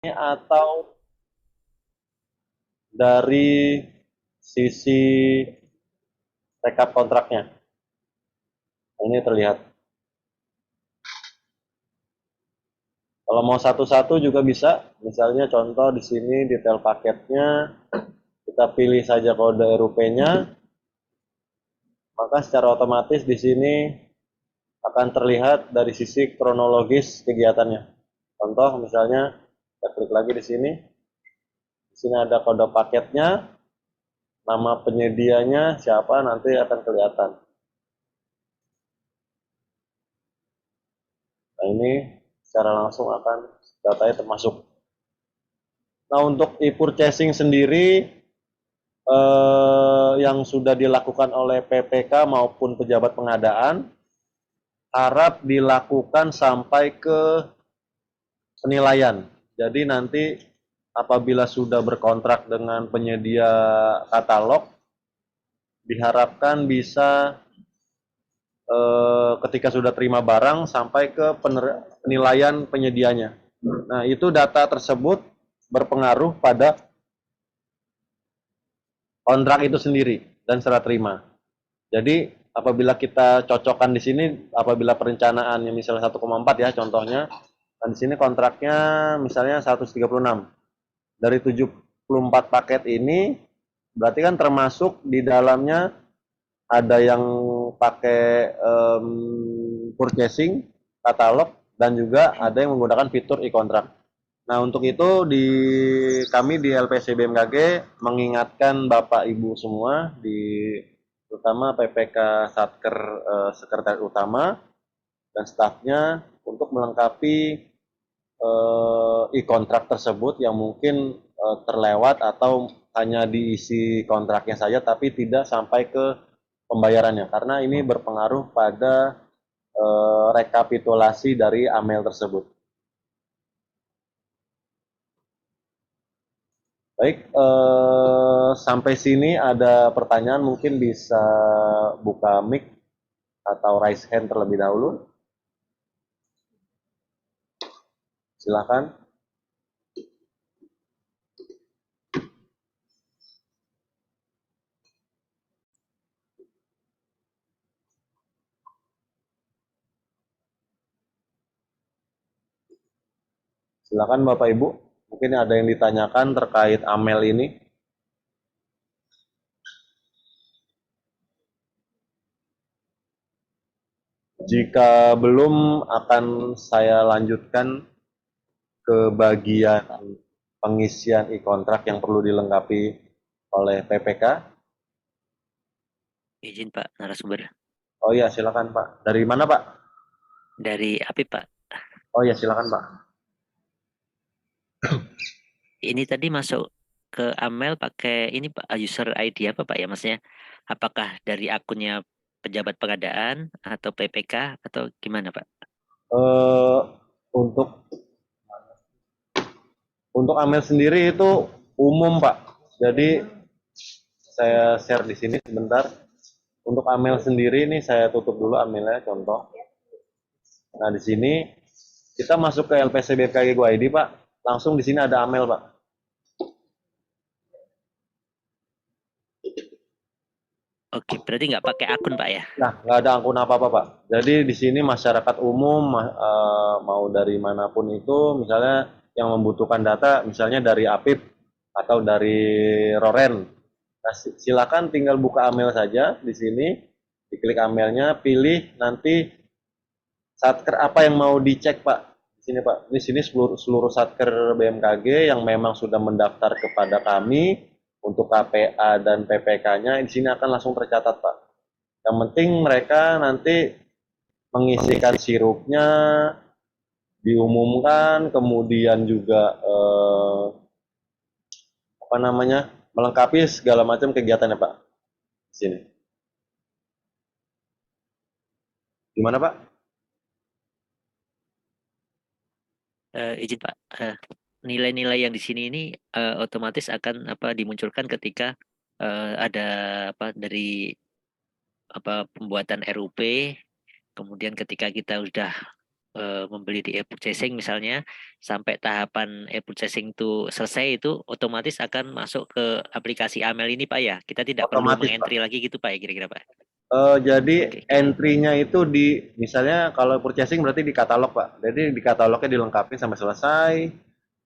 atau dari sisi rekap kontraknya. Ini terlihat. Kalau mau satu-satu juga bisa. Misalnya contoh di sini detail paketnya, kita pilih saja kode RUP-nya, maka secara otomatis di sini akan terlihat dari sisi kronologis kegiatannya. Contoh misalnya kita klik lagi di sini. Di sini ada kode paketnya, nama penyedianya siapa nanti akan kelihatan. Nah, ini secara langsung akan datanya termasuk. Nah, untuk e-purchasing sendiri yang sudah dilakukan oleh PPK maupun pejabat pengadaan harap dilakukan sampai ke penilaian. Jadi nanti apabila sudah berkontrak dengan penyedia katalog, diharapkan bisa ketika sudah terima barang sampai ke penilaian penyedianya. Nah, itu data tersebut berpengaruh pada kontrak itu sendiri dan serah terima. Jadi apabila kita cocokkan di sini, apabila perencanaannya misalnya 1,4 ya contohnya, dan di sini kontraknya misalnya 136. Dari 74 paket ini berarti kan termasuk di dalamnya ada yang pakai purchasing, katalog, dan juga ada yang menggunakan fitur e-contract. Nah, untuk itu kami di LPC BMKG mengingatkan Bapak Ibu semua terutama PPK Satker Sekretaris Utama dan stafnya untuk melengkapi e-kontrak tersebut yang mungkin terlewat atau hanya diisi kontraknya saja tapi tidak sampai ke pembayarannya karena ini berpengaruh pada rekapitulasi dari AMEL tersebut. Baik, sampai sini ada pertanyaan mungkin bisa buka mic atau raise hand terlebih dahulu. Silakan. Silakan Bapak Ibu. Mungkin ada yang ditanyakan terkait AMEL ini. Jika belum, akan saya lanjutkan ke bagian pengisian e-kontrak yang perlu dilengkapi oleh PPK. Izin Pak narasumber. Oh ya, silakan Pak. Dari mana Pak? Dari API Pak. Oh ya, silakan Pak. Ini tadi masuk ke Amel pakai ini Pak, user ID apa Pak ya maksudnya? Apakah dari akunnya pejabat pengadaan atau PPK atau gimana Pak? Eh, untuk AMEL sendiri itu umum Pak. Jadi saya share di sini sebentar. Untuk AMEL sendiri ini saya tutup dulu AMELnya contoh. Nah, di sini kita masuk ke LPC BMKG Go ID, Pak. Langsung di sini ada AMEL, Pak. Oke, berarti nggak pakai akun Pak ya? Nah, nggak ada angkun apa-apa, Pak. Jadi di sini masyarakat umum mau dari manapun itu, misalnya yang membutuhkan data, misalnya dari APIP atau dari Roren. Nah, silakan tinggal buka AMEL saja di sini, diklik AMELnya, pilih nanti satker apa yang mau dicek, Pak. Di sini, Pak. Di sini seluruh satker BMKG yang memang sudah mendaftar kepada kami untuk KPA dan PPK-nya di sini akan langsung tercatat, Pak. Yang penting mereka nanti mengisikan sirupnya, diumumkan, kemudian juga apa namanya melengkapi segala macam kegiatannya, Pak. Di sini. Gimana, Pak? Izin Pak. Nilai-nilai yang di sini ini otomatis akan apa dimunculkan ketika ada apa dari apa pembuatan RUP, kemudian ketika kita sudah membeli di e-purchasing misalnya, sampai tahapan e-purchasing itu selesai, itu otomatis akan masuk ke aplikasi Amel ini Pak ya. Kita tidak perlu Otomatis, Pak. mengentry lagi gitu Pak ya, kira-kira Pak. Jadi Oke, oke. entry-nya itu di, misalnya kalau purchasing berarti di katalog, Pak. Jadi di katalognya dilengkapi sampai selesai,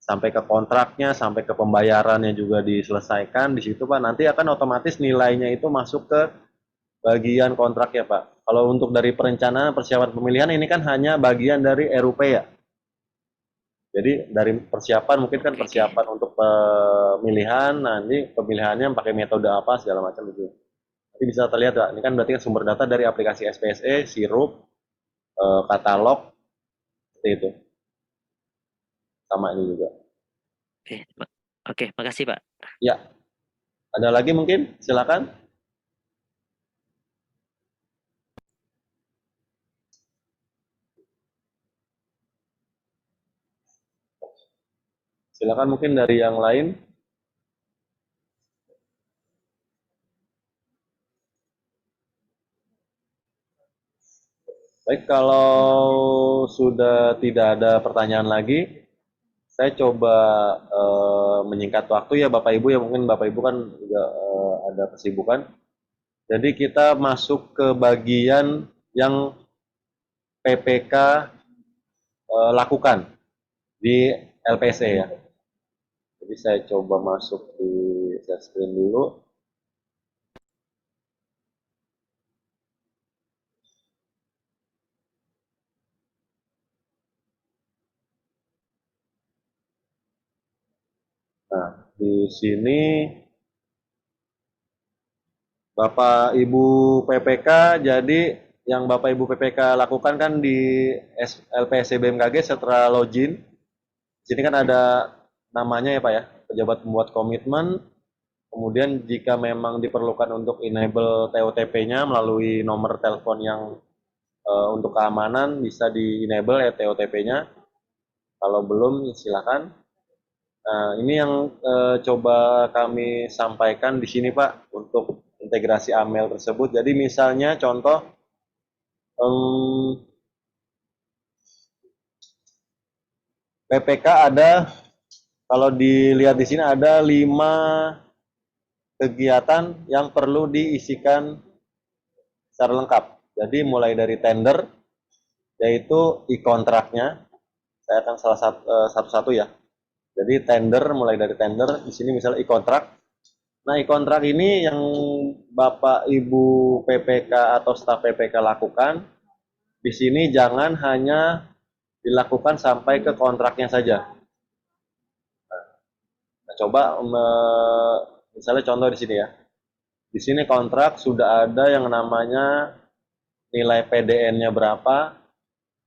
sampai ke kontraknya, sampai ke pembayarannya juga diselesaikan. Di situ, Pak, nanti akan otomatis nilainya itu masuk ke bagian kontrak ya, Pak. Kalau untuk dari perencanaan persiapan pemilihan ini kan hanya bagian dari RUP ya. Jadi dari persiapan mungkin kan Oke, oke. persiapan untuk pemilihan, nanti pemilihannya pakai metode apa segala macam itu. Nanti bisa terlihat ya, ini kan berarti kan sumber data dari aplikasi SPSE, Sirup, katalog, seperti itu. Sama ini juga. Oke, oke, makasih Pak. Ya, ada lagi mungkin? Silakan. Silakan mungkin dari yang lain. Baik, kalau sudah tidak ada pertanyaan lagi, saya coba menyingkat waktu ya Bapak Ibu ya, mungkin Bapak Ibu kan juga ada kesibukan. Jadi kita masuk ke bagian yang PPK lakukan di LPC ya. Jadi saya coba masuk di share screen dulu. Nah, di sini Bapak Ibu PPK, jadi yang Bapak Ibu PPK lakukan kan di LPSC BMKG setelah login. Di sini kan ada namanya ya Pak ya, pejabat pembuat komitmen. Kemudian jika memang diperlukan untuk enable TOTP-nya melalui nomor telepon yang untuk keamanan bisa di enable ya TOTP-nya. Kalau belum silakan. Nah, ini yang coba kami sampaikan di sini Pak untuk integrasi AML tersebut. Jadi misalnya contoh PPK ada, kalau dilihat di sini ada 5 kegiatan yang perlu diisikan secara lengkap. Jadi mulai dari tender, yaitu e-kontraknya, saya akan salah satu-satu ya. Jadi tender, mulai dari tender, di sini misalnya e-kontrak. Nah, e-kontrak ini yang Bapak Ibu PPK atau staf PPK lakukan, di sini jangan hanya dilakukan sampai ke kontraknya saja. Nah, coba misalnya contoh di sini ya. Di sini kontrak sudah ada yang namanya nilai PDN-nya berapa,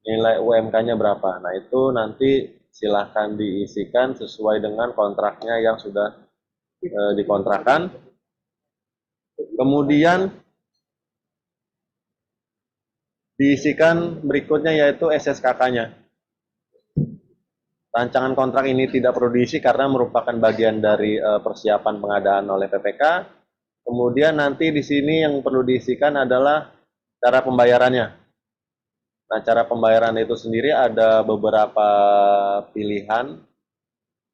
nilai UMK-nya berapa. Nah, itu nanti silahkan diisikan sesuai dengan kontraknya yang sudah dikontrakkan. Kemudian diisikan berikutnya yaitu SSKK-nya. Rancangan kontrak ini tidak perlu diisi karena merupakan bagian dari persiapan pengadaan oleh PPK. Kemudian nanti di sini yang perlu diisikan adalah cara pembayarannya. Nah, cara pembayaran itu sendiri ada beberapa pilihan.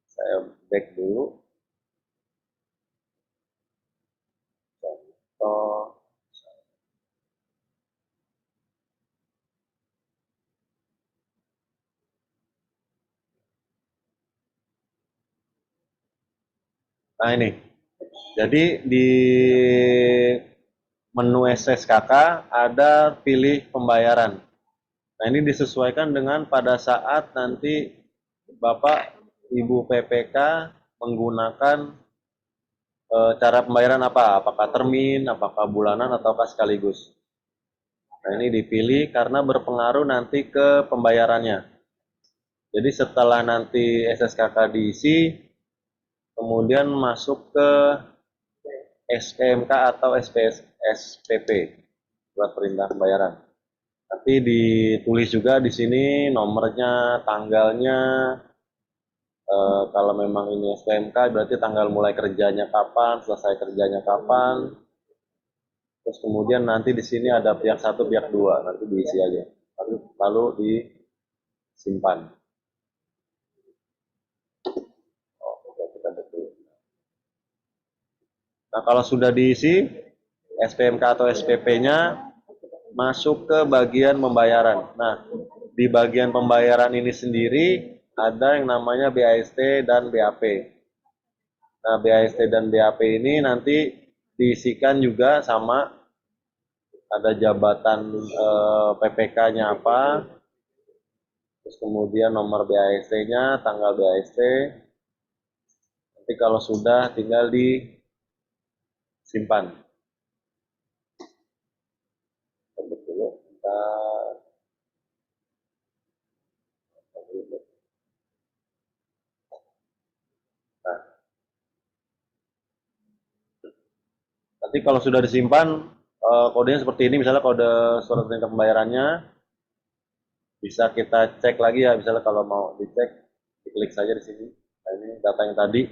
Saya back dulu. Contoh. Nah, ini. Jadi di menu SSKK ada pilih pembayaran. Nah, ini disesuaikan dengan pada saat nanti Bapak Ibu PPK menggunakan cara pembayaran apa? Apakah termin, apakah bulanan, ataukah sekaligus. Nah, ini dipilih karena berpengaruh nanti ke pembayarannya. Jadi setelah nanti SSKK diisi, kemudian masuk ke SPMK atau SPP, surat perintah pembayaran. Nanti ditulis juga di sini nomornya, tanggalnya. Kalau memang ini SPMK berarti tanggal mulai kerjanya kapan, selesai kerjanya kapan. Terus kemudian nanti di sini ada pihak satu, pihak dua, nanti diisi aja. Lalu simpan. Oh, oke, kita betul. Nah, kalau sudah diisi, SPMK atau SPP-nya masuk ke bagian pembayaran. Nah, di bagian pembayaran ini sendiri ada yang namanya BAST dan BAP. Nah, BAST dan BAP ini nanti diisikan juga sama ada jabatan PPK-nya apa, terus kemudian nomor BAST-nya, tanggal BAST. Nanti kalau sudah tinggal disimpan. Tunggu dulu, bentar. Nah, nanti kalau sudah disimpan, kodenya seperti ini, misalnya kode surat perintah pembayarannya, bisa kita cek lagi ya, misalnya kalau mau dicek, diklik saja di sini. Nah, ini data yang tadi,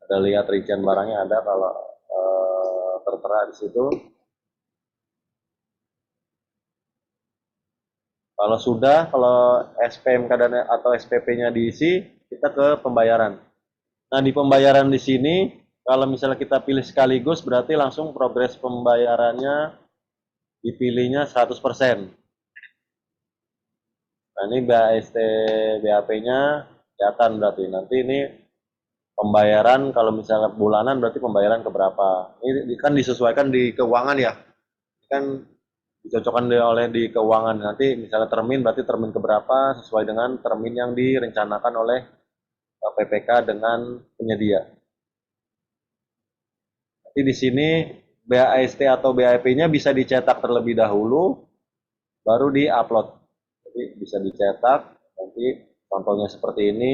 ada lihat rincian barangnya ada kalau tertera di situ. Kalau sudah, kalau SPMK dan atau SPP-nya diisi, kita ke pembayaran. Nah, di pembayaran di sini, kalau misalnya kita pilih sekaligus, berarti langsung progres pembayarannya dipilihnya 100%. Nah, ini BAST BAP-nya kelihatan berarti. Nanti ini pembayaran kalau misalnya bulanan berarti pembayaran ke berapa. Ini kan disesuaikan di keuangan ya. Kan dicocokkan oleh di keuangan. Nanti misalnya termin berarti termin ke berapa sesuai dengan termin yang direncanakan oleh PPK dengan penyedia. Nanti di sini BAST atau BAP-nya bisa dicetak terlebih dahulu, baru di-upload. Jadi bisa dicetak, nanti contohnya seperti ini,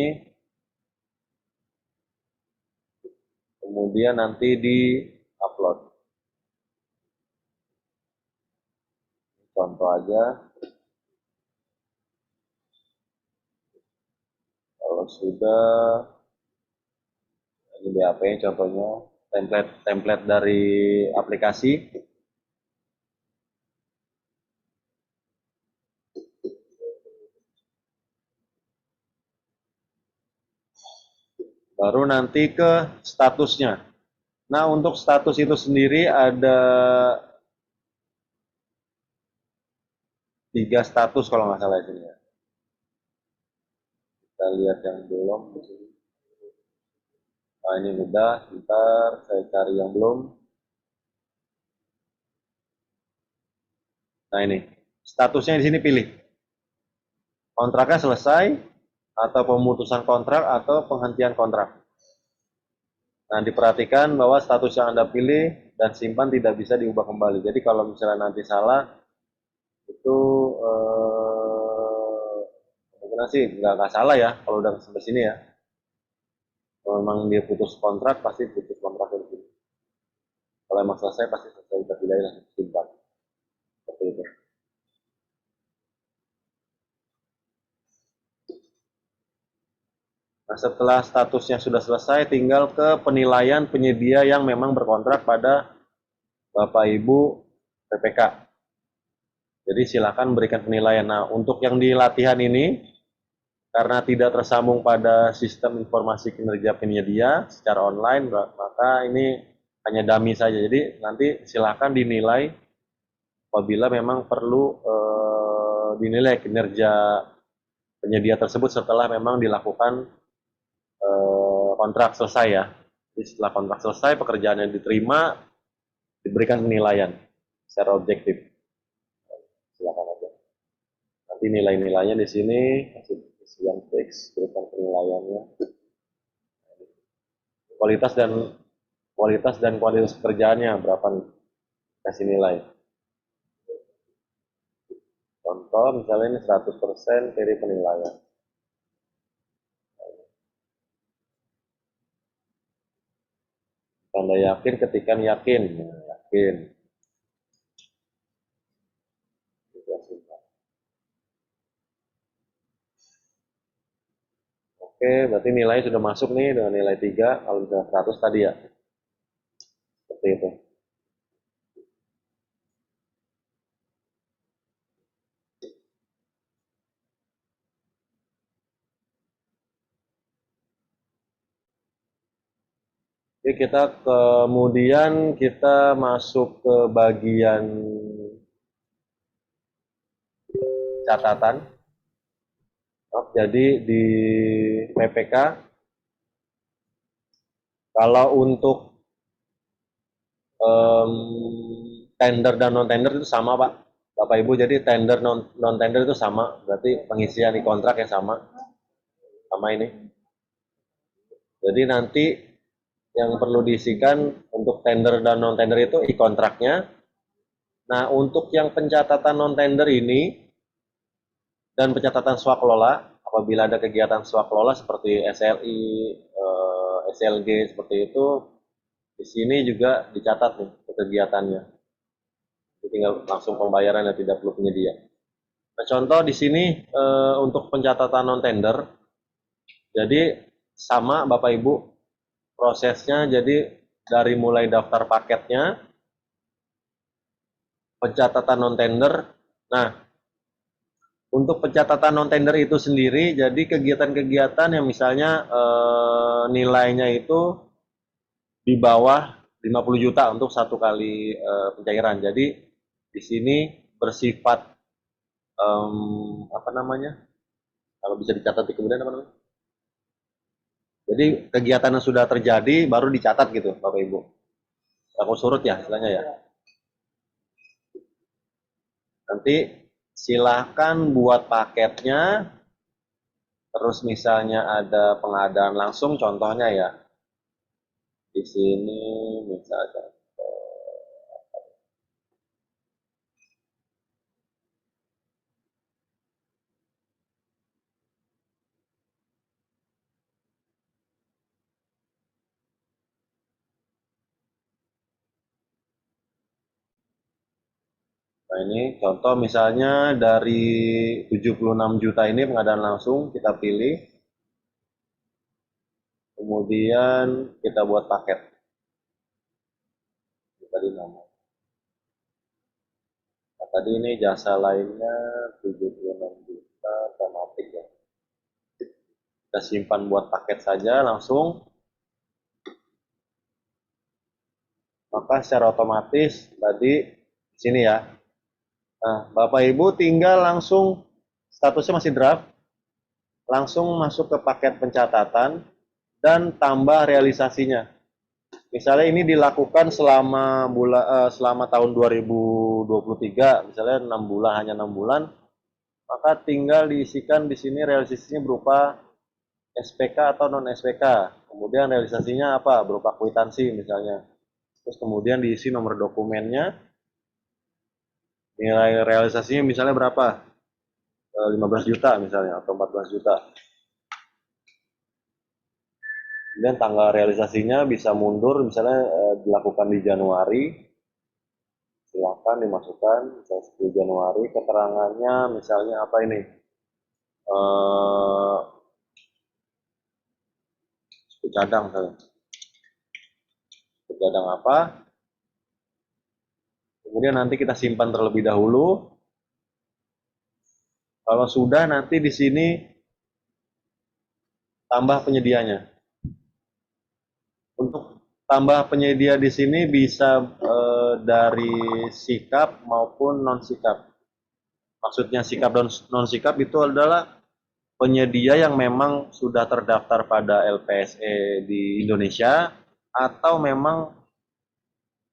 kemudian nanti di-upload. Contoh aja, kalau sudah, ini BAP-nya contohnya, template dari aplikasi. Baru nanti ke statusnya. Nah, untuk status itu sendiri ada 3 status kalau nggak salah ini ya. Kita lihat yang belum di sini. Nah, ini udah, sebentar saya cari yang belum. Nah, ini. Statusnya di sini pilih. Kontraknya selesai atau pemutusan kontrak atau penghentian kontrak. Nah, diperhatikan bahwa status yang Anda pilih dan simpan tidak bisa diubah kembali. Jadi kalau misalnya nanti salah, itu kemungkinan sih nggak salah ya kalau udah sampai sini ya. Kalau memang dia putus kontrak, pasti putus kontrak di sini. Kalau emang selesai, pasti selesai terpilih langsung simpan. Seperti itu. Nah, setelah statusnya sudah selesai, tinggal ke penilaian penyedia yang memang berkontrak pada Bapak Ibu PPK. Jadi silakan berikan penilaian. Nah, untuk yang di latihan ini, karena tidak tersambung pada sistem informasi kinerja penyedia secara online, maka ini hanya dummy saja. Jadi nanti silakan dinilai apabila memang perlu dinilai kinerja penyedia tersebut setelah memang dilakukan kontrak selesai ya. Jadi setelah kontrak selesai, pekerjaan yang diterima diberikan penilaian secara objektif. Silakan aja. Nanti nilai-nilainya di sini kasih yang fix, berikan penilaiannya. Kualitas dan kualitas pekerjaannya berapa nih? Kasih nilai. Contoh misalnya ini 100% dari penilaian. Tanda yakin ketika yakin. Nah, yakin. Oke, berarti nilainya sudah masuk nih dengan nilai 3 kalau misalnya 100 tadi ya. Seperti itu. Jadi kita kemudian kita masuk ke bagian catatan. Jadi di PPK kalau untuk em, tender dan non tender itu sama Pak, Bapak Ibu. Jadi tender non tender itu sama, berarti pengisian di kontrak yang sama ini. Jadi nanti yang perlu diisikan untuk tender dan non tender itu kontraknya. Nah, untuk yang pencatatan non tender ini dan pencatatan swaklola, apabila ada kegiatan swaklola seperti SLI, SLG seperti itu, di sini juga dicatat nih kegiatannya. Jadi tinggal langsung pembayaran yang tidak perlu penyedia. Nah, contoh di sini untuk pencatatan non tender, jadi sama Bapak Ibu prosesnya. Jadi dari mulai daftar paketnya, pencatatan non tender. Nah, untuk pencatatan non tender itu sendiri, jadi kegiatan-kegiatan yang misalnya nilainya itu di bawah 50 juta untuk satu kali pencairan. Jadi di sini bersifat apa namanya? Kalau bisa dicatat di kemudian apa namanya? Jadi kegiatan yang sudah terjadi baru dicatat gitu, Bapak Ibu. Aku surut ya istilahnya ya. Nanti silahkan buat paketnya. Terus misalnya ada pengadaan langsung, contohnya ya di sini misalnya. Nah ini contoh misalnya dari 76 juta ini pengadaan langsung kita pilih, kemudian kita buat paket. Tadi nama. Nah, tadi ini jasa lainnya 76 juta otomatis ya. Kita simpan buat paket saja langsung. Maka secara otomatis tadi di sini ya. Nah, Bapak Ibu tinggal langsung statusnya masih draft, langsung masuk ke paket pencatatan dan tambah realisasinya. Misalnya ini dilakukan selama tahun 2023, misalnya 6 bulan, hanya 6 bulan, maka tinggal diisikan di sini realisasinya berupa SPK atau non SPK. Kemudian realisasinya apa? Berupa kwitansi misalnya. Terus kemudian diisi nomor dokumennya, nilai realisasinya misalnya berapa? 15 juta misalnya atau 14 juta. Kemudian tanggal realisasinya bisa mundur, misalnya dilakukan di Januari, silakan dimasukkan misalnya 10 Januari. Keterangannya misalnya apa ini? Eh, cadang misalnya. Cadang apa? Kemudian nanti kita simpan terlebih dahulu. Kalau sudah nanti di sini tambah penyedianya. Untuk tambah penyedia di sini bisa dari sikap maupun non sikap. Maksudnya sikap dan non sikap itu adalah penyedia yang memang sudah terdaftar pada LPSE di Indonesia atau memang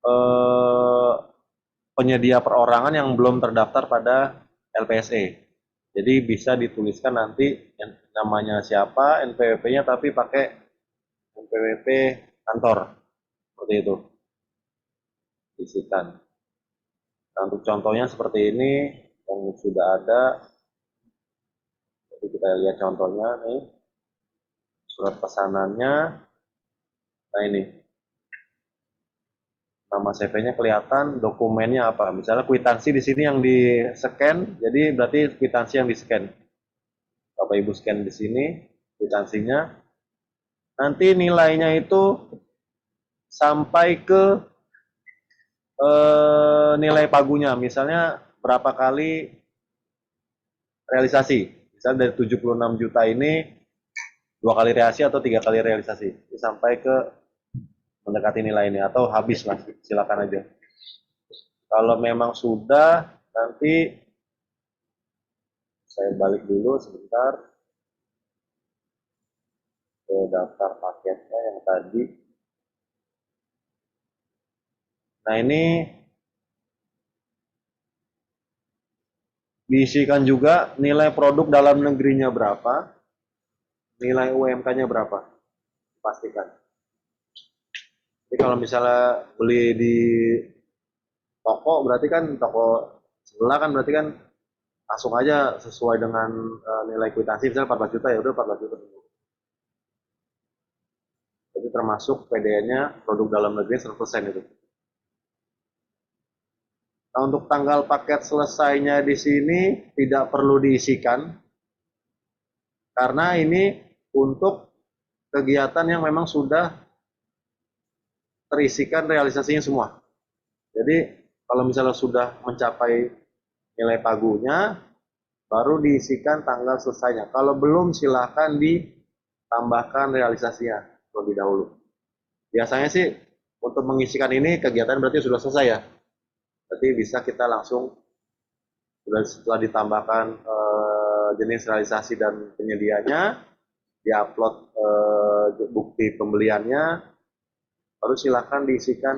eh, penyedia perorangan yang belum terdaftar pada LPSE. Jadi bisa dituliskan nanti namanya siapa, NPWP-nya tapi pakai NPWP kantor. Seperti itu. Isikan. Nah, untuk contohnya seperti ini yang sudah ada. Jadi kita lihat contohnya nih. Surat pesanannya. Nah ini. Nama CV-nya kelihatan, dokumennya apa? Misalnya kwitansi di sini yang di-scan, jadi berarti kwitansi yang di-scan. Bapak Ibu scan di sini kwitansinya. Nanti nilainya itu sampai ke nilai pagunya. Misalnya berapa kali realisasi. Misalnya dari 76 juta ini 2 kali realisasi atau 3 kali realisasi. Sampai ke mendekati nilai ini atau habis lah, silakan aja. Kalau memang sudah, nanti saya balik dulu sebentar ke daftar paketnya yang tadi. Nah, ini diisikan juga nilai produk dalam negerinya berapa, nilai UMK-nya berapa, pastikan. Jadi kalau misalnya beli di toko, berarti kan toko sebelah kan berarti kan langsung aja sesuai dengan nilai kwitansi, misalnya 14 juta ya udah 14 juta. Jadi termasuk PDN-nya produk dalam negeri 100% itu. Nah, untuk tanggal paket selesainya di sini tidak perlu diisikan karena ini untuk kegiatan yang memang sudah terisikan realisasinya semua. Jadi kalau misalnya sudah mencapai nilai pagunya, baru diisikan tanggal selesainya. Kalau belum, silahkan ditambahkan realisasinya terlebih dahulu. Biasanya sih untuk mengisikan ini kegiatan berarti sudah selesai ya. Berarti bisa kita langsung setelah ditambahkan jenis realisasi dan penyedianya, diupload bukti pembeliannya, baru silahkan diisikan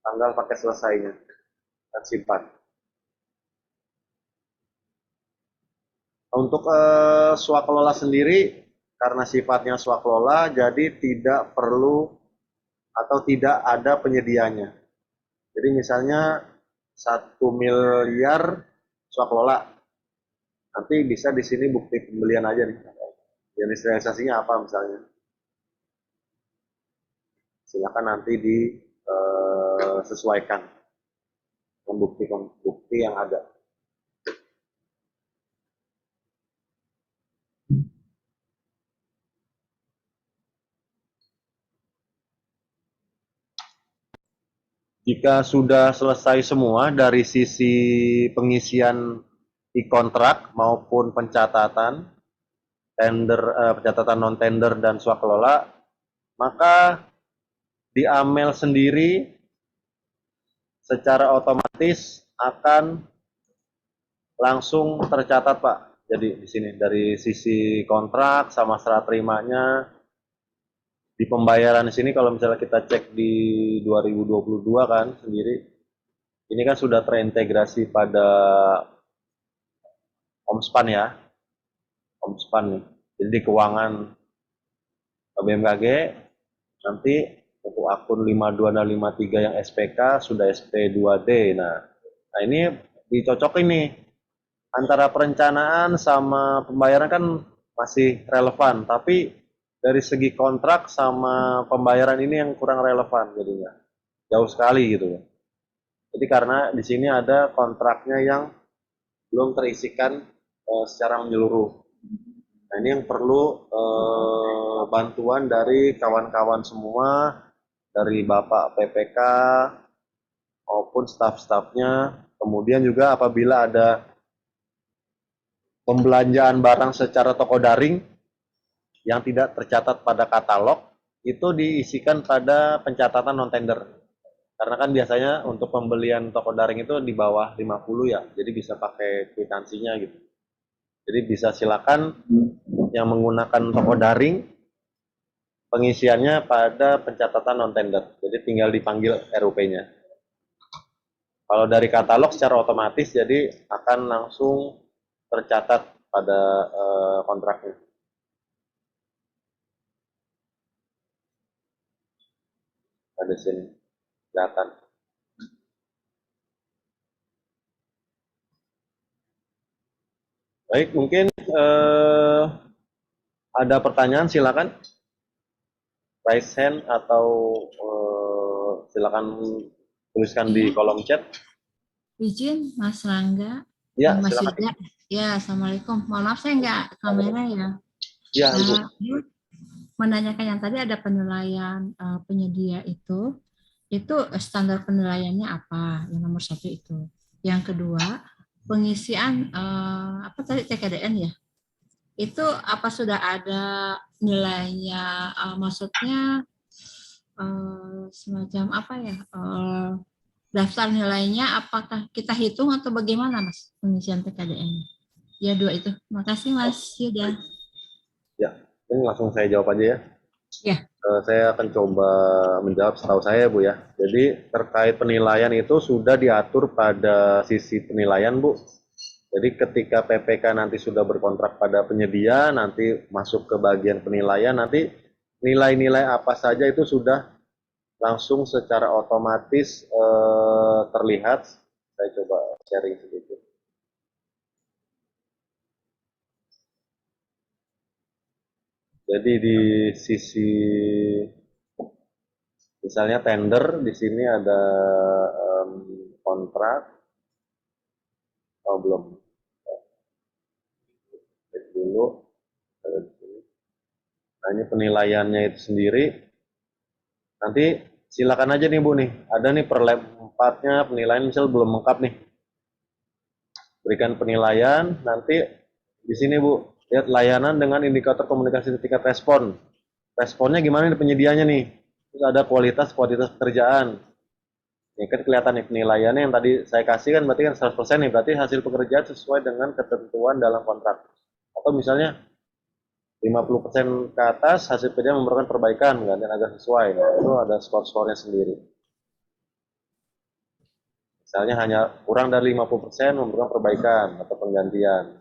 tanggal paket selesainya dan simpan. Untuk swakelola sendiri, karena sifatnya swakelola, jadi tidak perlu atau tidak ada penyedianya. Jadi misalnya 1 miliar swakelola, nanti bisa di sini bukti pembelian aja nih. Jenis realisasinya apa misalnya. Silakan nanti disesuaikan dengan bukti yang ada. Jika sudah selesai semua dari sisi pengisian e-kontrak maupun pencatatan tender, pencatatan non tender dan swakelola, maka di AMEL sendiri secara otomatis akan langsung tercatat, Pak. Jadi di sini dari sisi kontrak sama serah terimanya, di pembayaran di sini kalau misalnya kita cek di 2022 kan sendiri, ini kan sudah terintegrasi pada Omspan ya, Omspan nih. Jadi di keuangan BMKG nanti untuk akun 52 dan 53 yang SPK sudah SP2D. Nah ini dicocokin nih antara perencanaan sama pembayaran kan masih relevan, tapi dari segi kontrak sama pembayaran ini yang kurang relevan jadinya. Jauh sekali gitu. Jadi karena di sini ada kontraknya yang belum terisikan secara menyeluruh. Nah, ini yang perlu bantuan dari kawan-kawan semua, dari Bapak PPK maupun staf-stafnya. Kemudian juga apabila ada pembelanjaan barang secara toko daring yang tidak tercatat pada katalog, itu diisikan pada pencatatan non-tender. Karena kan biasanya untuk pembelian toko daring itu di bawah 50 ya, jadi bisa pakai kwitansinya gitu. Jadi bisa silakan yang menggunakan toko daring, pengisiannya pada pencatatan non-tender. Jadi tinggal dipanggil RUP-nya. Kalau dari katalog secara otomatis jadi akan langsung tercatat pada kontraknya. Ada sini kelihatan. Baik, mungkin ada pertanyaan silakan raise hand atau silakan tuliskan di kolom chat. Izin Mas Rangga, Ya, Mas silakan. Yuda. Ya, Assalamualaikum. Mohon maaf saya nggak kamera ya. Ya, Ibu. Menanyakan yang tadi ada penilaian penyedia itu standar penilaiannya apa? Yang nomor 1 itu. Yang kedua, pengisian apa tadi TKDN ya? Itu apa sudah ada nilainya? Maksudnya semacam apa ya, daftar nilainya apakah kita hitung atau bagaimana Mas pengisian TKDN? Ya dua itu. Makasih Mas Yuda. Ya, ini langsung saya jawab aja ya. Ya. Saya akan coba menjawab setahu saya Bu ya. Jadi terkait penilaian itu sudah diatur pada sisi penilaian Bu. Jadi ketika PPK nanti sudah berkontrak pada penyedia, nanti masuk ke bagian penilaian, nanti nilai-nilai apa saja itu sudah langsung secara otomatis terlihat. Saya coba sharing sedikit. Jadi di sisi misalnya tender, di sini ada kontrak, oh belum, cek dulu. Nah ini penilaiannya itu sendiri. Nanti silakan aja nih Bu nih, ada nih per lab 4-nya penilaian misal belum lengkap nih. Berikan penilaian, nanti di sini Bu, lihat layanan dengan indikator komunikasi tingkat respon. Responnya gimana nih penyedianya nih? Terus ada kualitas pekerjaan. Ini kan kelihatan nih penilaiannya yang tadi saya kasih kan berarti kan 100% nih, berarti hasil pekerjaan sesuai dengan ketentuan dalam kontrak. Atau misalnya 50% ke atas hasil kerja memerlukan perbaikan kan, dan agak sesuai. Nah, itu ada skor-skornya sendiri. Misalnya hanya kurang dari 50% memerlukan perbaikan atau penggantian.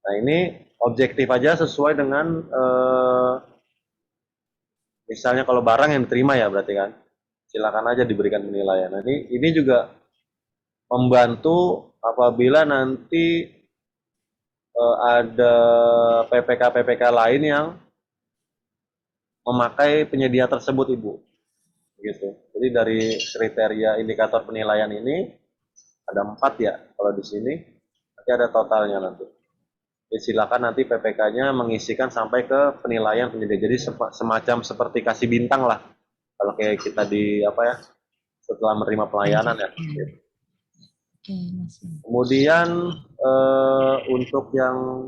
Nah, ini objektif aja sesuai dengan misalnya kalau barang yang diterima ya berarti kan. Silakan aja diberikan penilaian. Nah, ini juga membantu apabila nanti ada PPK-PPK lain yang memakai penyedia tersebut, Ibu. Gitu. Jadi dari kriteria indikator penilaian ini ada 4 ya. Kalau di sini nanti ada totalnya nanti. Jadi silakan nanti PPK-nya mengisikan sampai ke penilaian penyedia. Jadi semacam seperti kasih bintang lah. Kalau kayak kita di apa ya, setelah menerima pelayanan ya. Oke, Mas. Kemudian untuk yang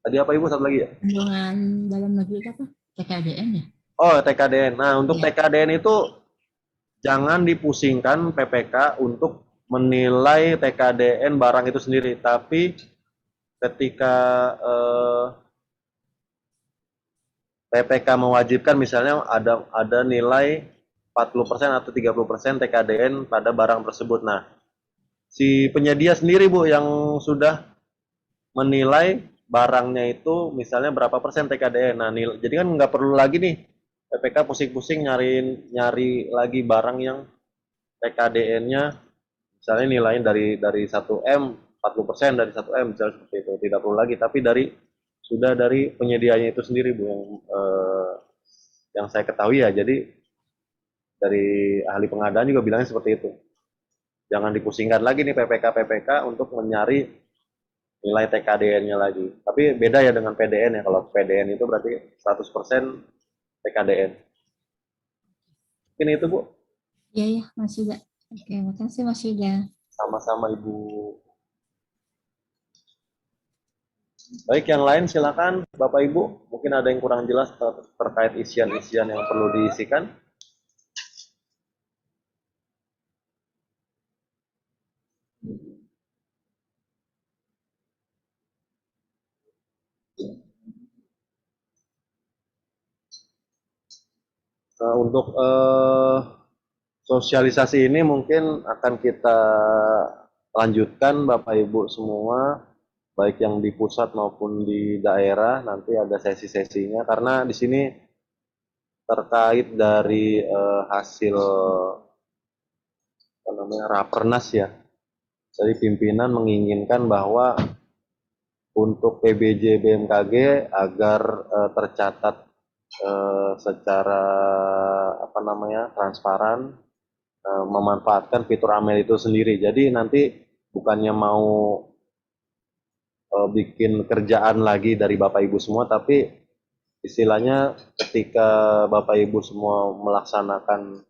tadi apa Ibu satu lagi ya? Kunjungan dalam negeri itu apa? TKDN ya? Oh, TKDN. Nah, untuk Ya. TKDN itu jangan dipusingkan PPK untuk menilai TKDN barang itu sendiri, tapi ketika PPK mewajibkan misalnya ada nilai 40% atau 30% TKDN pada barang tersebut. Nah, si penyedia sendiri Bu yang sudah menilai barangnya itu misalnya berapa persen TKDN. Nah, jadi kan nggak perlu lagi nih PPK pusing-pusing nyari lagi barang yang TKDN-nya misalnya nilainya dari 1M 40% dari 1M misalnya seperti itu. Tidak perlu lagi, tapi sudah dari penyedianya itu sendiri Bu yang saya ketahui ya. Jadi dari ahli pengadaan juga bilangnya seperti itu. Jangan dipusingkan lagi nih PPK untuk mencari nilai TKDN-nya lagi. Tapi beda ya dengan PDN ya. Kalau PDN itu berarti 100% TKDN. Mungkin itu Bu. Iya ya, Mas Yuda. Oke, makasih Mas Yuda. Sama-sama Ibu. Baik, yang lain silakan Bapak Ibu. Mungkin ada yang kurang jelas terkait isian-isian yang perlu diisikan. Untuk sosialisasi ini mungkin akan kita lanjutkan Bapak Ibu semua, baik yang di pusat maupun di daerah, nanti ada sesi-sesinya, karena di sini terkait dari hasil apa namanya, Rapernas ya. Jadi pimpinan menginginkan bahwa untuk PBJ BMKG agar tercatat secara apa namanya transparan, memanfaatkan fitur Amel itu sendiri. Jadi nanti bukannya mau bikin kerjaan lagi dari Bapak Ibu semua, tapi istilahnya ketika Bapak Ibu semua melaksanakan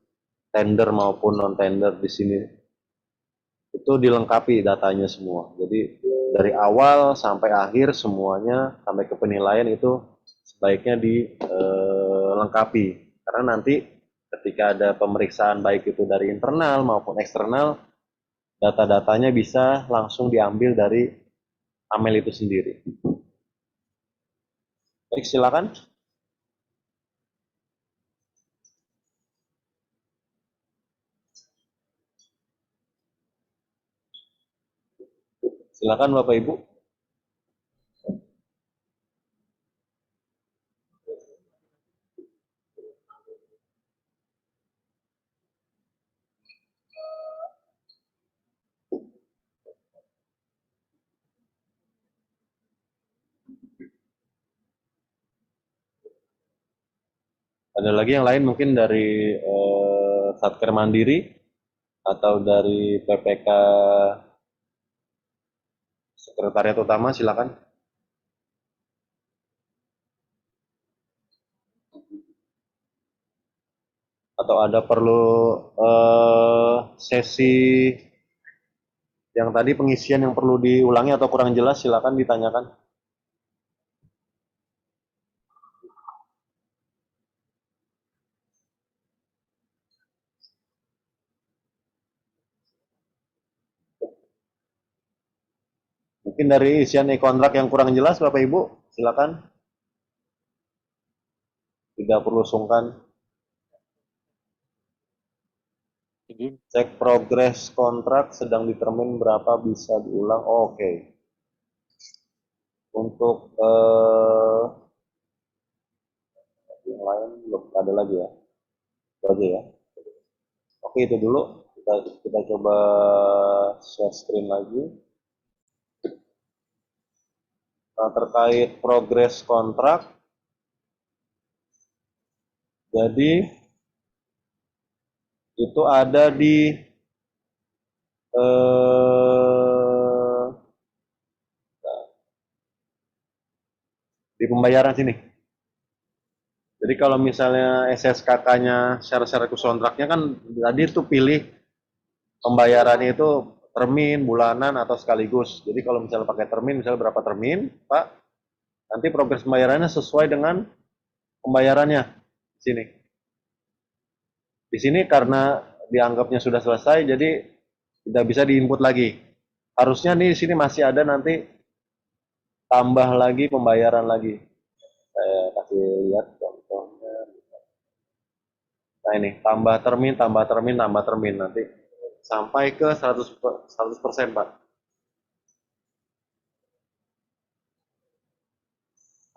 tender maupun non tender di sini itu dilengkapi datanya semua. Jadi dari awal sampai akhir semuanya sampai ke penilaian itu sebaiknya dilengkapi. Karena nanti ketika ada pemeriksaan baik itu dari internal maupun eksternal, data-datanya bisa langsung diambil dari Amel itu sendiri. Baik, silakan. Silakan Bapak Ibu. Ada lagi yang lain mungkin dari Satker Mandiri atau dari PPK Sekretariat Utama, silakan. Atau ada perlu sesi yang tadi pengisian yang perlu diulangi atau kurang jelas, silakan ditanyakan. Mungkin dari isian e-kontrak yang kurang jelas, Bapak Ibu, silakan. Tidak perlu sungkan. Izin. Cek progres kontrak sedang determine berapa bisa diulang. Oh, oke. Untuk yang lain belum ada lagi ya. Itu aja ya. Oke, itu dulu. Kita coba share screen lagi. Nah, terkait progres kontrak, jadi itu ada di pembayaran sini. Jadi kalau misalnya SSKK-nya syarat-syarat kontraknya kan tadi itu pilih pembayarannya itu termin, bulanan, atau sekaligus. Jadi kalau misalnya pakai termin, misalnya berapa termin, Pak, nanti progres pembayarannya sesuai dengan pembayarannya di sini. Di sini karena dianggapnya sudah selesai, jadi tidak bisa diinput lagi. Harusnya nih di sini masih ada nanti tambah lagi pembayaran lagi. Saya kasih lihat contohnya. Nah ini tambah termin, tambah termin, tambah termin nanti sampai ke 100%, Pak.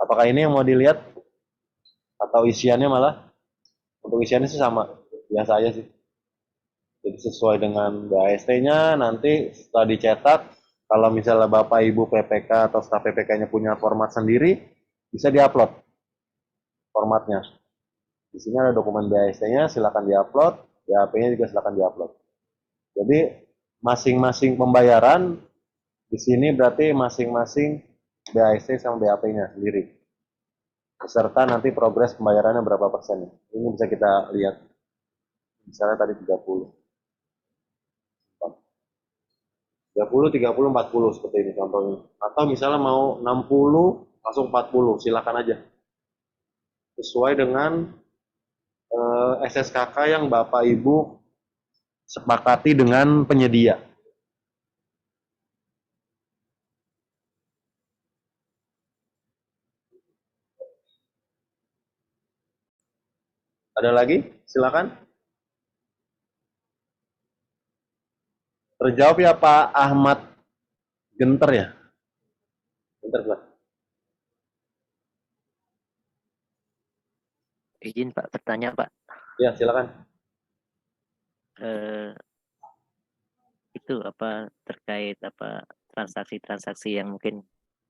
Apakah ini yang mau dilihat atau isiannya malah? Untuk isiannya sih sama, biasa aja sih. Jadi sesuai dengan BAST-nya nanti setelah dicetak, kalau misalnya Bapak Ibu PPK atau staf PPK-nya punya format sendiri, bisa diupload formatnya. Di sini ada dokumen BAST-nya, silakan diupload, BAP-nya juga silakan diupload. Jadi masing-masing pembayaran di sini berarti masing-masing BAST sama BAP-nya sendiri. Beserta nanti progres pembayarannya berapa persen. Ini bisa kita lihat. Misalnya tadi 30. 30, 30, 40 seperti ini contohnya. Atau misalnya mau 60, langsung 40, silakan aja. Sesuai dengan SSKK yang Bapak Ibu sepakati dengan penyedia. Ada lagi? Silakan. Terjawab ya Pak Ahmad Genter ya? Genter Pak. Izin Pak, bertanya Pak. Ya, silakan. Itu apa terkait apa transaksi-transaksi yang mungkin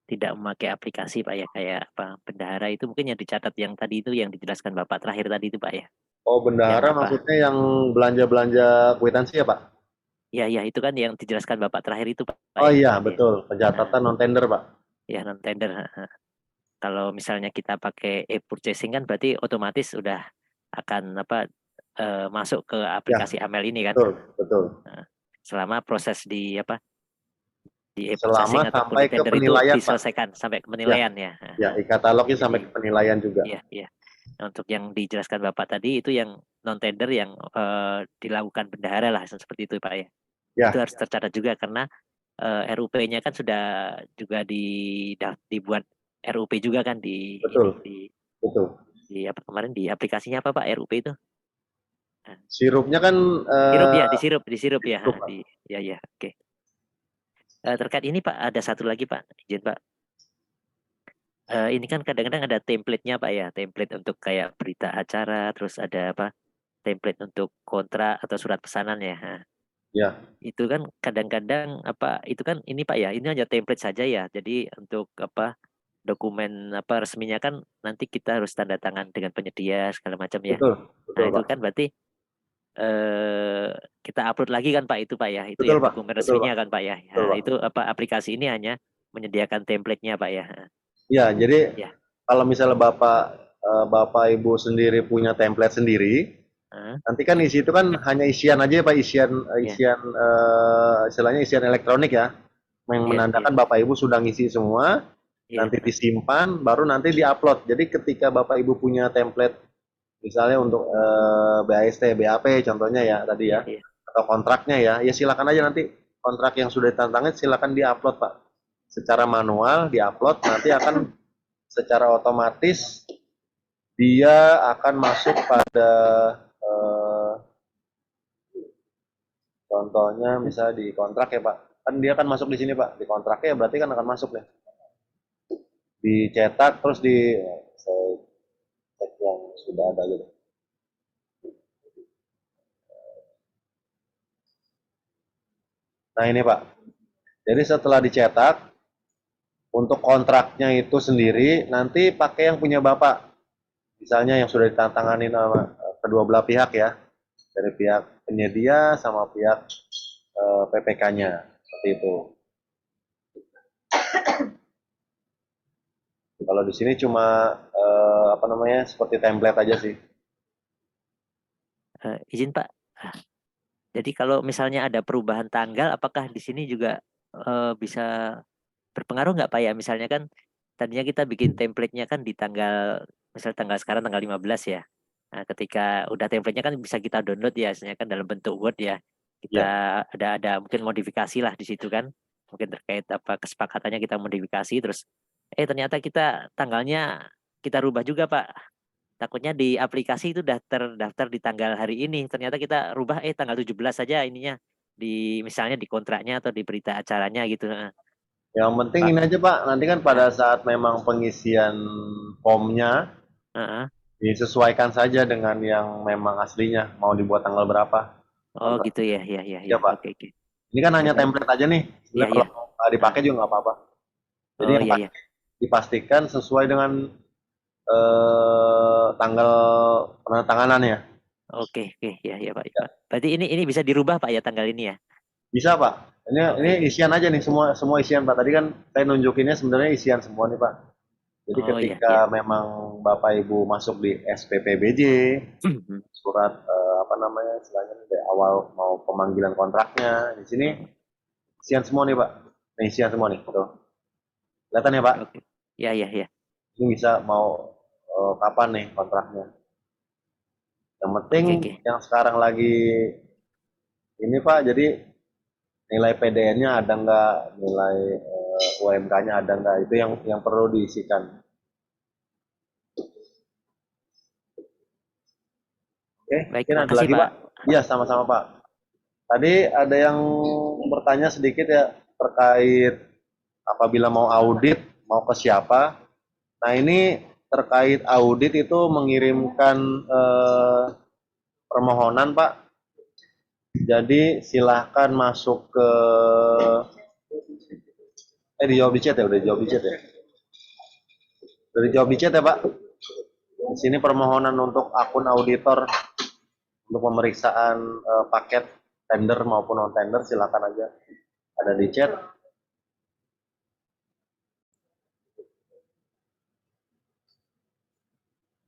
tidak memakai aplikasi Pak ya, kayak apa bendahara itu mungkin yang dicatat yang tadi itu yang dijelaskan Bapak terakhir tadi itu Pak ya. Oh, Yang bendahara apa? maksudnya yang belanja-belanja kwitansi ya Pak? Ya ya itu kan yang dijelaskan Bapak terakhir itu Pak Oh ya. iya, Ya. betul. Nah, Pencatatan non-tender Pak. ya non tender. Kalau misalnya kita pakai e-purchasing kan berarti otomatis udah akan apa masuk ke Ya, aplikasi Amel ini kan. betul, betul. Nah, selama proses di apa di selama e-processing ataupun sampai di ke tender itu penilaian, Pak. diselesaikan sampai ke Ya, penilaian ya. ya, e-katalognya sampai Jadi ke penilaian juga. iya, iya. Nah, untuk yang dijelaskan Bapak tadi itu yang non tender yang dilakukan bendahara lah seperti itu Pak ya. Ya, Itu harus tercatat juga karena RUP-nya kan sudah juga dibuat RUP juga kan di ini betul, betul. di apa kemarin di aplikasinya apa Pak RUP itu? Nah, Sirupnya kan sirup ya, disirup ya, sirup, Pak. di ya ya, oke. Terkait ini Pak ada satu lagi Pak, izin Pak. Ini kan kadang-kadang ada template-nya Pak ya, template untuk kayak berita acara, terus ada apa? Template untuk kontrak atau surat pesanan ya. Nah, Ya, itu kan kadang-kadang apa itu kan ini Pak ya, ini hanya template saja ya. Jadi untuk apa dokumen apa resminya kan nanti kita harus tanda tangan dengan penyedia segala macam ya. betul, Nah, betul, itu Pak. kan berarti kita upload lagi kan Pak itu Pak ya. Itu Betul, ya Pak. dokumen Betul, Pak. resminya kan Pak ya. Betul, Nah, Pak. itu apa aplikasi ini hanya menyediakan template-nya Pak ya. Ya, jadi Ya. kalau misalnya Bapak Ibu sendiri punya template sendiri, Heeh, nanti kan isi itu kan hanya isian aja ya, Pak, isian iya, isian istilahnya isian elektronik ya, yang iya, iya, menandakan Bapak Ibu sudah ngisi semua, iya. nanti disimpan, baru nanti diupload. Jadi ketika Bapak Ibu punya template, misalnya untuk BAST, BAP contohnya ya tadi Iya, ya, iya. atau kontraknya ya, ya silakan aja nanti kontrak yang sudah ditandatangani silakan diupload, Pak. Secara manual diupload, nanti akan secara otomatis dia akan masuk pada eh, contohnya misalnya di kontrak ya Pak, kan dia akan masuk di sini Pak, di kontraknya berarti kan akan masuk nih, dicetak terus di saya cek yang sudah ada gitu. Nah ini Pak, jadi setelah dicetak untuk kontraknya itu sendiri nanti pakai yang punya Bapak, misalnya yang sudah ditandatangani sama kedua belah pihak ya, dari pihak penyedia sama pihak PPK-nya seperti itu. Kalau di sini cuma apa namanya seperti template aja sih. Izin Pak. Ah, jadi kalau misalnya ada perubahan tanggal, apakah di sini juga bisa berpengaruh nggak Pak ya? Misalnya kan tadinya kita bikin template-nya kan di tanggal, misal tanggal sekarang tanggal 15 ya. Nah, ketika udah template-nya kan bisa kita download ya, misalnya kan dalam bentuk Word ya. Kita Ya, ada mungkin modifikasi lah di situ kan. Mungkin terkait apa kesepakatannya kita modifikasi terus ternyata kita tanggalnya kita rubah juga Pak. Takutnya di aplikasi itu udah terdaftar di tanggal hari ini. Ternyata kita rubah tanggal 17 saja ininya. Di misalnya di kontraknya atau di berita acaranya gitu. Nah, yang penting Pak. ini aja Pak. Nanti kan pada Nah, saat memang pengisian formnya heeh. disesuaikan saja dengan yang memang aslinya mau dibuat tanggal berapa Oh kontrak. gitu ya, ya, ya, Ya ya. Pak. Oke, oke. Ini kan hanya Baik, baik. template aja nih. Iya, Sebenarnya iya. kalau nggak Nah, dipakai juga nggak apa-apa. Jadi oh yang iya, iya. dipastikan sesuai dengan tanggal penandatanganannya. Oke, oke. Ya, ya, Pak. Pak. Berarti ini bisa dirubah Pak ya tanggal ini ya? Bisa Pak. Ini Oke, oke. isian aja nih semua semua isian Pak. Tadi kan saya nunjukinnya sebenarnya isian semua nih Pak. Jadi Oh iya, ketika iya. memang Bapak Ibu masuk di SPPBJ, surat apa namanya istilahnya dari awal mau pemanggilan kontraknya di sini isian semua nih Pak. Nah, isian semua nih. Tuh. Kelihatan ya Pak? Oke. Ya, ya, ya. Ini bisa mau kapan nih kontraknya. Yang penting Oke, oke. yang sekarang lagi ini Pak, jadi nilai PDN-nya ada nggak, nilai UMK-nya ada nggak, itu yang perlu diisikan. Oke, Baik, mungkin ada makasih lagi Pak. Pak. Iya, sama-sama Pak. Tadi ada yang bertanya sedikit ya terkait apabila mau audit, mau ke siapa. Nah ini terkait audit itu mengirimkan permohonan Pak. Jadi silahkan masuk ke dijawab di chat ya, udah dijawab di chat ya. Udah dijawab di chat ya Pak. Di sini permohonan untuk akun auditor untuk pemeriksaan paket tender maupun non tender silakan aja ada di chat.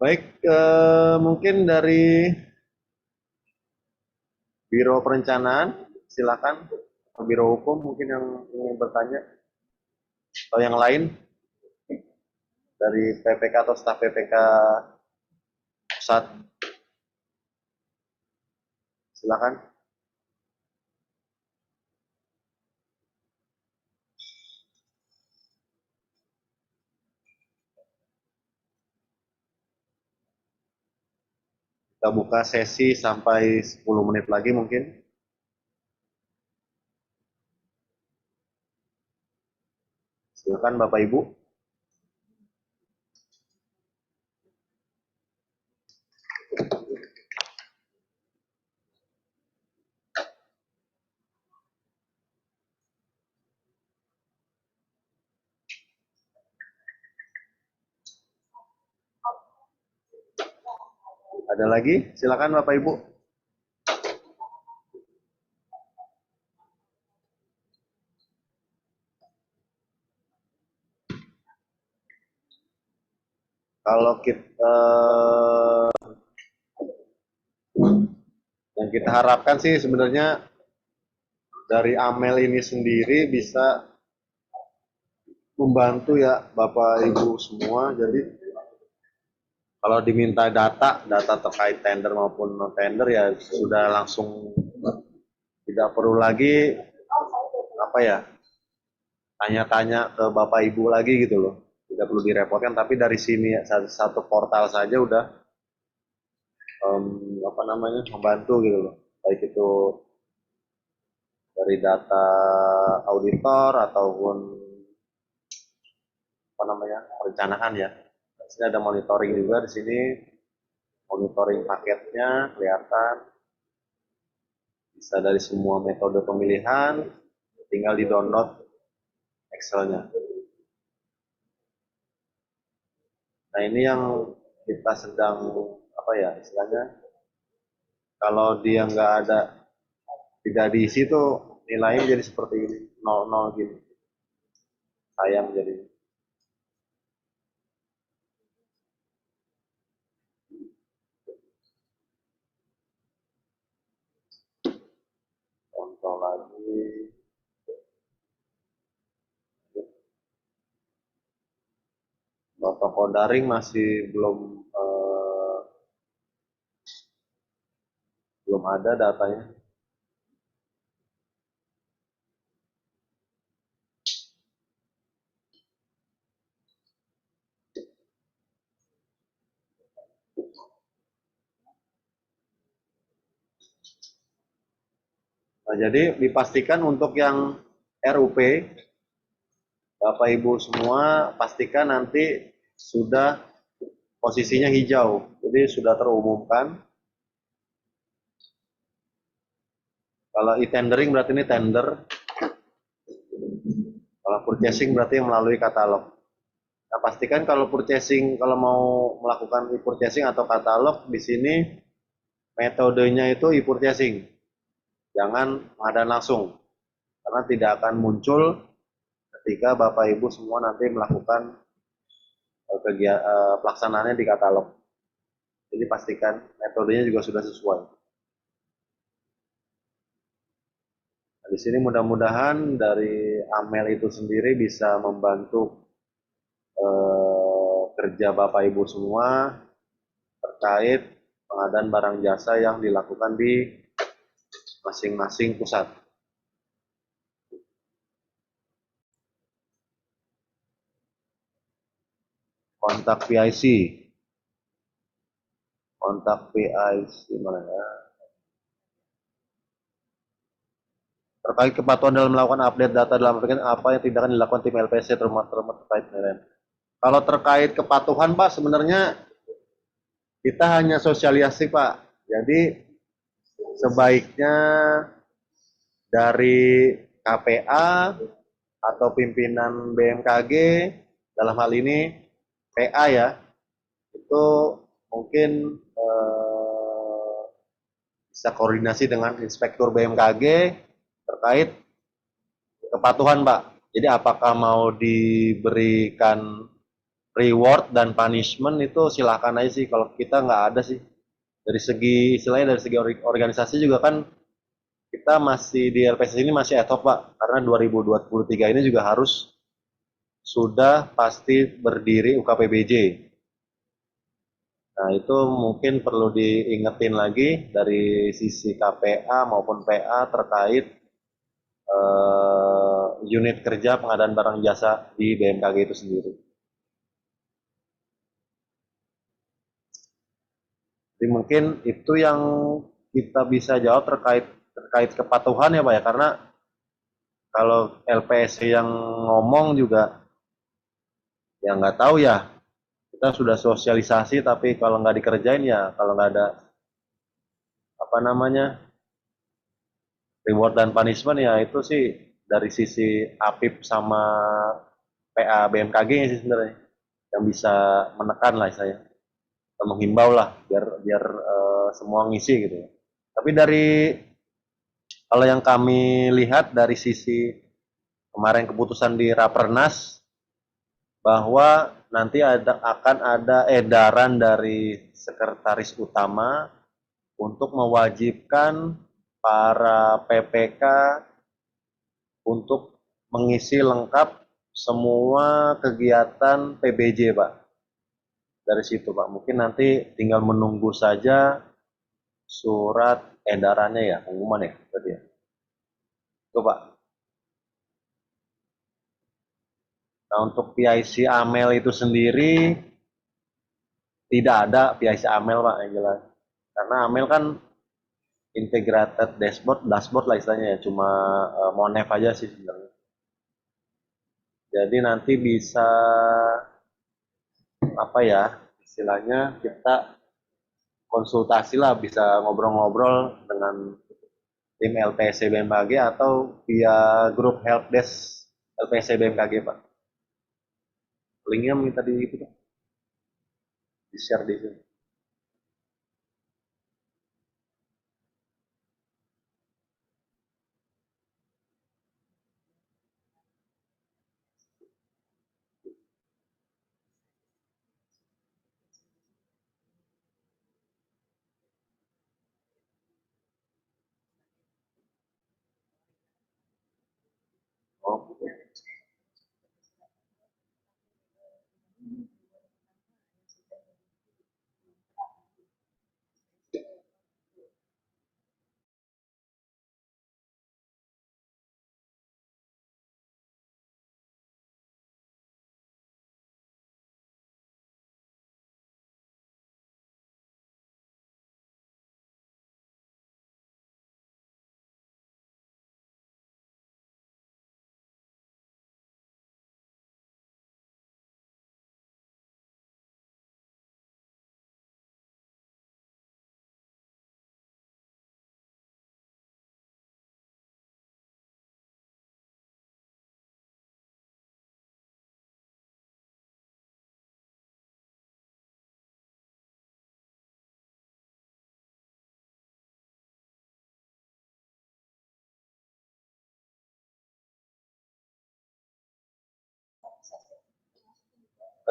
Baik, mungkin dari Biro Perencanaan silakan Biro Hukum mungkin yang ingin bertanya atau yang lain dari PPK atau staf PPK pusat, silakan. Kita buka sesi sampai 10 menit lagi mungkin. Silakan Bapak Ibu. Ada lagi? Silakan Bapak Ibu. Kalau kita yang kita harapkan sih sebenarnya dari Amel ini sendiri bisa membantu ya Bapak Ibu semua. Jadi kalau diminta data terkait tender maupun non tender ya sudah langsung, tidak perlu lagi apa ya tanya-tanya ke Bapak Ibu lagi gitu loh. Tidak perlu direpotkan, tapi dari sini satu portal saja udah apa namanya membantu gitu loh. Baik itu dari data auditor ataupun apa namanya perencanaan ya. Di sini ada monitoring juga, di sini monitoring paketnya kelihatan, bisa dari semua metode pemilihan, tinggal di download Excelnya. Nah ini yang kita sedang apa ya istilahnya, kalau dia nggak ada, tidak diisi tuh nilainya jadi seperti ini, 0 gini, sayang jadi. Contoh lagi, protokol daring masih belum ada datanya. Nah, jadi dipastikan untuk yang RUP, Bapak Ibu semua pastikan nanti sudah posisinya hijau. Jadi sudah terumumkan. Kalau e-tendering berarti ini tender. Kalau purchasing berarti melalui katalog. Nah, pastikan kalau purchasing, kalau mau melakukan e-purchasing atau katalog, di sini metodenya itu e-purchasing. Jangan pengadaan langsung. Karena tidak akan muncul ketika Bapak Ibu semua nanti melakukan pelaksanaannya di katalog. Jadi pastikan metodenya juga sudah sesuai. Nah, di sini mudah-mudahan dari Amel itu sendiri bisa membantu kerja Bapak Ibu semua terkait pengadaan barang jasa yang dilakukan di masing-masing pusat. Kontak PIC. Kontak PIC mana ya? Terkait kepatuhan dalam melakukan update data dalam aplikasi, apa yang tidak akan dilakukan tim LPC terkait dengan. Kalau terkait kepatuhan Pak, sebenarnya kita hanya sosialisasi Pak. Jadi sebaiknya dari KPA atau pimpinan BMKG, dalam hal ini PA ya, itu mungkin bisa koordinasi dengan inspektur BMKG terkait kepatuhan Pak. Jadi apakah mau diberikan reward dan punishment itu silahkan aja sih, kalau kita nggak ada sih. Dari segi istilahnya dari segi organisasi juga kan kita masih di LPS ini masih ad hoc Pak, karena 2023 ini juga harus sudah pasti berdiri UKPBJ. Nah, itu mungkin perlu diingetin lagi dari sisi KPA maupun PA terkait unit kerja pengadaan barang jasa di BMKG itu sendiri. Jadi mungkin itu yang kita bisa jawab terkait kepatuhan ya Pak ya, karena kalau LPSC yang ngomong juga ya nggak tahu ya, kita sudah sosialisasi tapi kalau nggak dikerjain ya, kalau nggak ada apa namanya reward dan punishment ya, itu sih dari sisi APIP sama PA BMKG sih sebenarnya yang bisa menekan lah saya, menghimbau lah biar biar semua ngisi gitu ya. Tapi dari kalau yang kami lihat dari sisi kemarin keputusan di Rapernas bahwa nanti akan ada edaran dari sekretaris utama untuk mewajibkan para PPK untuk mengisi lengkap semua kegiatan PBJ, Pak. Dari situ, Pak. Mungkin nanti tinggal menunggu saja surat edarannya ya, pengumuman ya, berarti ya. Itu, Pak. Nah, untuk PIC Amel itu sendiri tidak ada PIC Amel, Pak, yang jelas. Karena Amel kan integrated dashboard lah istilahnya ya, cuma Monef aja sih sebenarnya. Jadi nanti bisa apa ya, istilahnya kita konsultasi lah, bisa ngobrol-ngobrol dengan tim LPSC BMKG atau via grup helpdesk LPSC BMKG Pak. Linknya minta di itu Pak, di share di sini. Oh,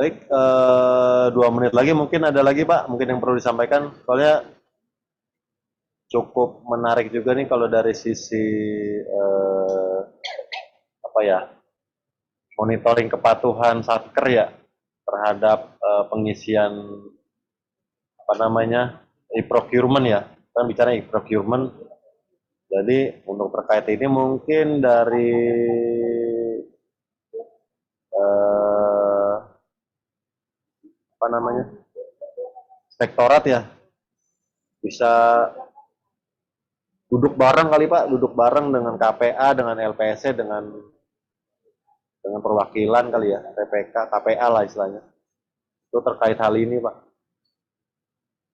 baik, 2 menit lagi mungkin ada lagi Pak, mungkin yang perlu disampaikan. Soalnya cukup menarik juga nih kalau dari sisi apa ya, monitoring kepatuhan Satker ya terhadap pengisian apa namanya e-procurement ya, kan bicara e-procurement. Jadi untuk terkait ini mungkin dari apa namanya inspektorat ya bisa duduk bareng kali Pak, duduk bareng dengan KPA, dengan LPSC, dengan perwakilan kali ya, PPK, KPA lah istilahnya. Itu terkait hal ini Pak.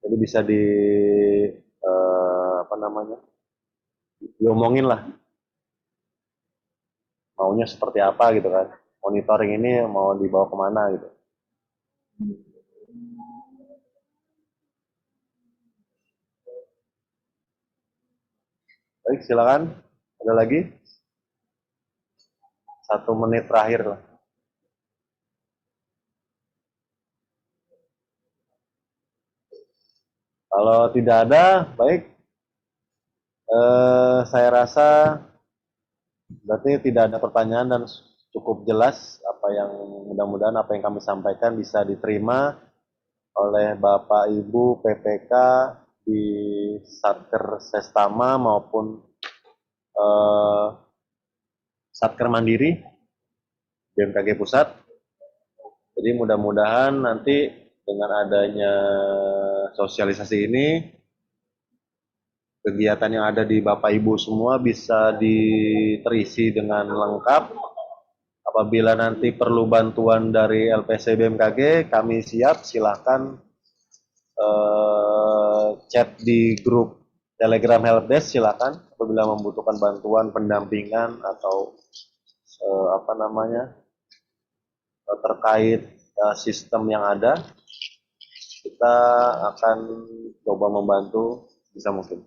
Jadi bisa di apa namanya diomongin lah maunya seperti apa gitu kan. Monitoring ini mau dibawa kemana gitu. Baik, silakan. Ada lagi? 1 menit terakhir lah. Kalau tidak ada, baik. Saya rasa berarti tidak ada pertanyaan dan cukup jelas apa yang mudah-mudahan apa yang kami sampaikan bisa diterima oleh Bapak Ibu PPK di Satker Sestama maupun eh, Satker Mandiri BMKG Pusat. Jadi mudah-mudahan nanti dengan adanya sosialisasi ini kegiatan yang ada di Bapak Ibu semua bisa diterisi dengan lengkap. Apabila nanti perlu bantuan dari LPC BMKG, kami siap. Silahkan chat di grup Telegram Helpdesk. Silahkan apabila membutuhkan bantuan pendampingan atau apa namanya terkait sistem yang ada, kita akan coba membantu bisa mungkin.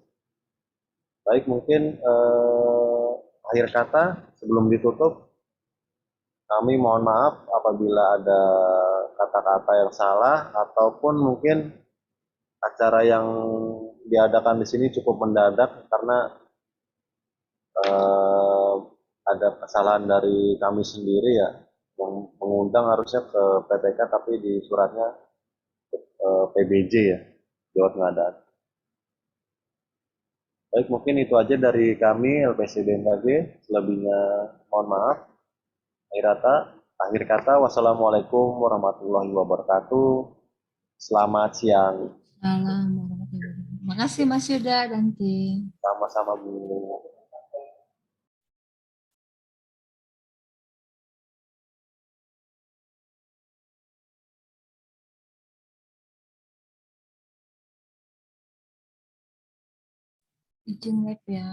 Baik, mungkin akhir kata sebelum ditutup, kami mohon maaf apabila ada kata-kata yang salah ataupun mungkin acara yang diadakan di sini cukup mendadak karena eh, ada kesalahan dari kami sendiri ya, yang mengundang harusnya ke PPK tapi di suratnya PBJ ya, Jawa Tengah Dan. Baik, mungkin itu aja dari kami LPC BMKG. Selebihnya mohon maaf. Akhir kata, wassalamualaikum warahmatullahi wabarakatuh. Selamat siang. Salam warahmatullahi wabarakatuh. Makasih Mas Yuda dan tim. Sama-sama Bu. Izin web ya.